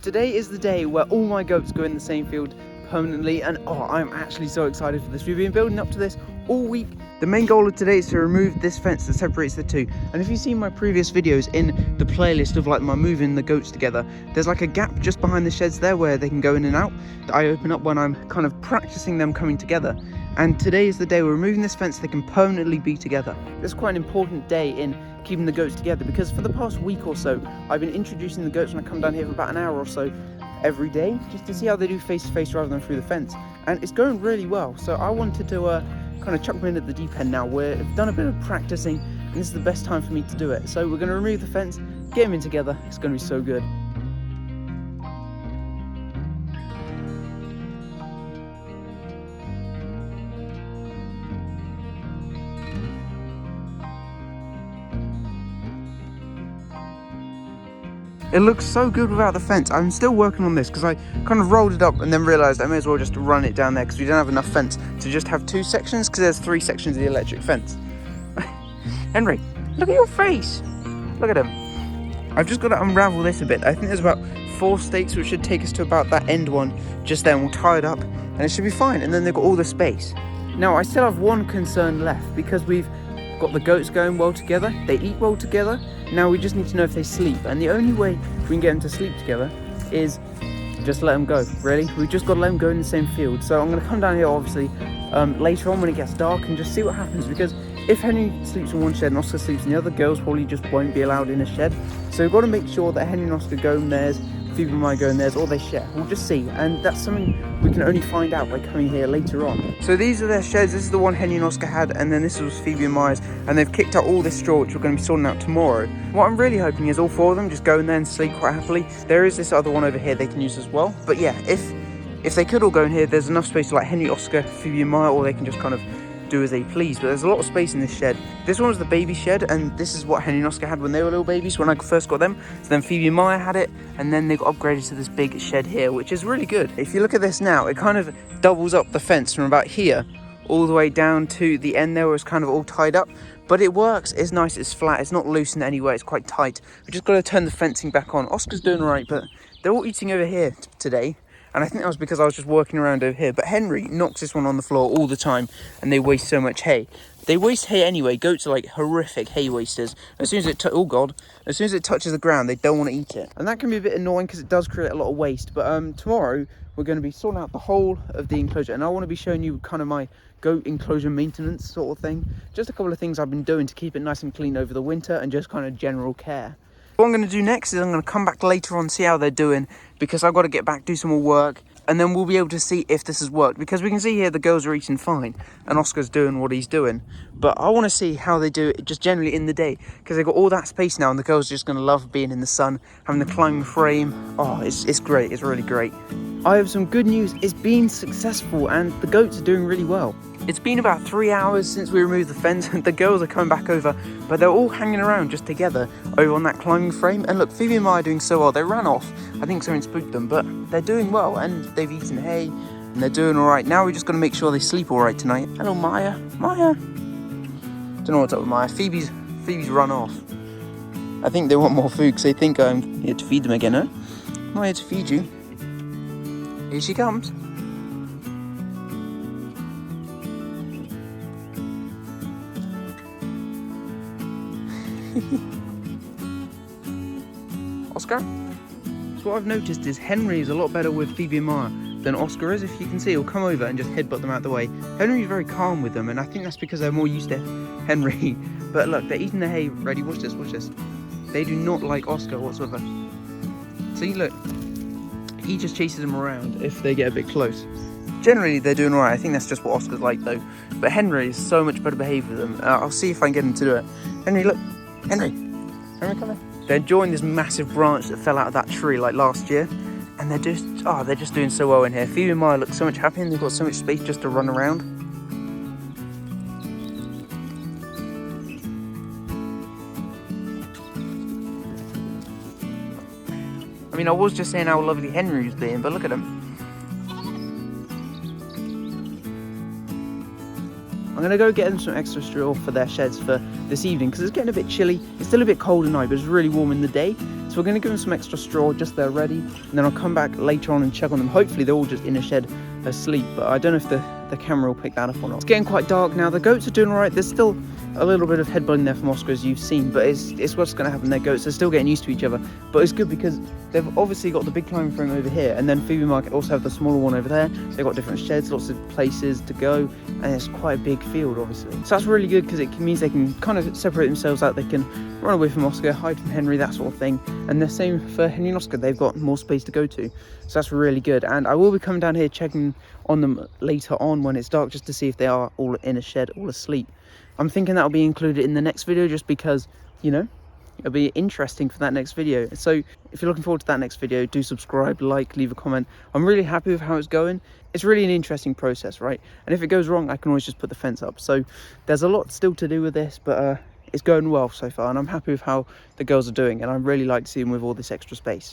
Today is the day where all my goats go in the same field permanently, and I'm actually so excited for this. We've been building up to this all week. The main goal of today is to remove this fence that separates the two. And if you've seen my previous videos in the playlist of like my moving the goats together, there's like a gap just behind the sheds there where they can go in and out that I open up when I'm kind of practicing them coming together. And today is the day we're removing this fence so they can permanently be together. This is quite an important day in keeping the goats together, because for the past week or so I've been introducing the goats when I come down here for about an hour or so every day, just to see how they do face to face rather than through the fence, and it's going really well. So I wanted to kind of chuck them in at the deep end now. We've done a bit of practicing and this is the best time for me to do it. So we're going to remove the fence, get them in together. It's going to be so good. It looks so good without the fence. I'm still working on this because I kind of rolled it up and then realised I may as well just run it down there because we don't have enough fence to just have two sections, because there's 3 sections of the electric fence. Henry, look at your face. Look at him. I've just got to unravel this a bit. I think there's about 4 stakes which should take us to about that end one just then. We'll tie it up and it should be fine, and then they've got all the space. Now I still have one concern left, because we've got the goats going well together, they eat well together. Now we just need to know if they sleep, and the only way we can get them to sleep together is just let them go. Really, we've just got to let them go in the same field. So I'm going to come down here obviously later on when it gets dark and just see what happens, because if Henry sleeps in one shed and Oscar sleeps in the other, girls probably just won't be allowed in a shed. So we've got to make sure that Henry and Oscar go in theirs, Phoebe and I go in theirs, or they share. We'll just see, and that's something we can only find out by coming here later on. So these are their sheds. This is the one Henry and Oscar had, and then this was Phoebe and Maya's, and they've kicked out all this straw which we're going to be sorting out tomorrow. What I'm really hoping is all 4 of them just go in there and sleep quite happily. There is this other one over here they can use as well, but yeah, if they could all go in here, there's enough space to like Henry, Oscar, Phoebe and Maya, or they can just kind of do as they please. But there's a lot of space in this shed. This one was the baby shed, and this is what Henry and Oscar had when they were little babies, when I first got them. So then Phoebe and Maya had it, and then they got upgraded to this big shed here, which is really good. If you look at this now, it kind of doubles up the fence from about here all the way down to the end there where it's kind of all tied up. But it works, it's nice, it's flat, it's not loose in any way, it's quite tight. We've just got to turn the fencing back on. Oscar's doing all right, but they're all eating over here today. And I think that was because I was just working around over here. But Henry knocks this one on the floor all the time, and they waste so much hay. They waste hay anyway. Goats are like horrific hay wasters. As soon as it as soon as it touches the ground, they don't want to eat it. And that can be a bit annoying because it does create a lot of waste. But tomorrow we're going to be sorting out the whole of the enclosure, and I want to be showing you kind of my goat enclosure maintenance sort of thing. Just a couple of things I've been doing to keep it nice and clean over the winter, and just kind of general care. What I'm going to do next is I'm going to come back later on, see how they're doing, because I've got to get back, do some more work, and then we'll be able to see if this has worked, because we can see here the girls are eating fine and Oscar's doing what he's doing. But I want to see how they do it just generally in the day, because they've got all that space now, and the girls are just going to love being in the sun, having the climbing frame. Oh, it's great. It's really great. I have some good news. It's been successful and the goats are doing really well. It's been about 3 hours since we removed the fence, and the girls are coming back over, but they're all hanging around just together over on that climbing frame. And look, Phoebe and Maya are doing so well. They ran off. I think something spooked them, but they're doing well, and they've eaten hay and they're doing all right. Now we're just going to make sure they sleep all right tonight. Hello, Maya. Maya. Don't know what's up with Maya. Phoebe's run off. I think they want more food because they think I'm here to feed them again, huh? I'm not here to feed you. Here she comes. Oscar? So what I've noticed is Henry is a lot better with Phoebe and Maya than Oscar is. If you can see, he'll come over and just headbutt them out the way. Henry's very calm with them, and I think that's because they're more used to Henry. But look, they're eating the hay. Ready? Watch this, watch this. They do not like Oscar whatsoever. See, look. He just chases them around if they get a bit close. Generally, they're doing alright. I think that's just what Oscar's like, though. But Henry is so much better behaved with them. I'll see if I can get him to do it. Henry, look. Henry, come here. They're enjoying this massive branch that fell out of that tree like last year. And they're just doing so well in here. Phoebe and Maya look so much happier, and they've got so much space just to run around. I mean, I was just saying how lovely Henry was being, but look at him. I'm going to go get them some extra straw for their sheds for this evening, because it's getting a bit chilly. It's still a bit cold at night, but it's really warm in the day. So we're going to give them some extra straw just there ready, and then I'll come back later on and check on them. Hopefully they're all just in a shed asleep, but I don't know if the camera will pick that up or not. It's getting quite dark now. The goats are doing all right. There's still a little bit of headbutting there from Oscar, as you've seen, but it's what's going to happen. They're goats. They're still getting used to each other, but it's good because they've obviously got the big climbing frame over here, and then Phoebe Market also have the smaller one over there. So they've got different sheds, lots of places to go, and it's quite a big field, obviously. So that's really good because it means they can kind of separate themselves out. They can run away from Oscar, hide from Henry, that sort of thing. And the same for Henry and Oscar. They've got more space to go to. So that's really good. And I will be coming down here checking on them later on when it's dark, just to see if they are all in a shed, all asleep. I'm thinking that'll be included in the next video, just because, you know, it'll be interesting for that next video. So if you're looking forward to that next video, do subscribe, like, leave a comment. I'm really happy with how it's going. It's really an interesting process, right? And if it goes wrong, I can always just put the fence up. So there's a lot still to do with this, but it's going well so far, and I'm happy with how the girls are doing, and I really like to see them with all this extra space.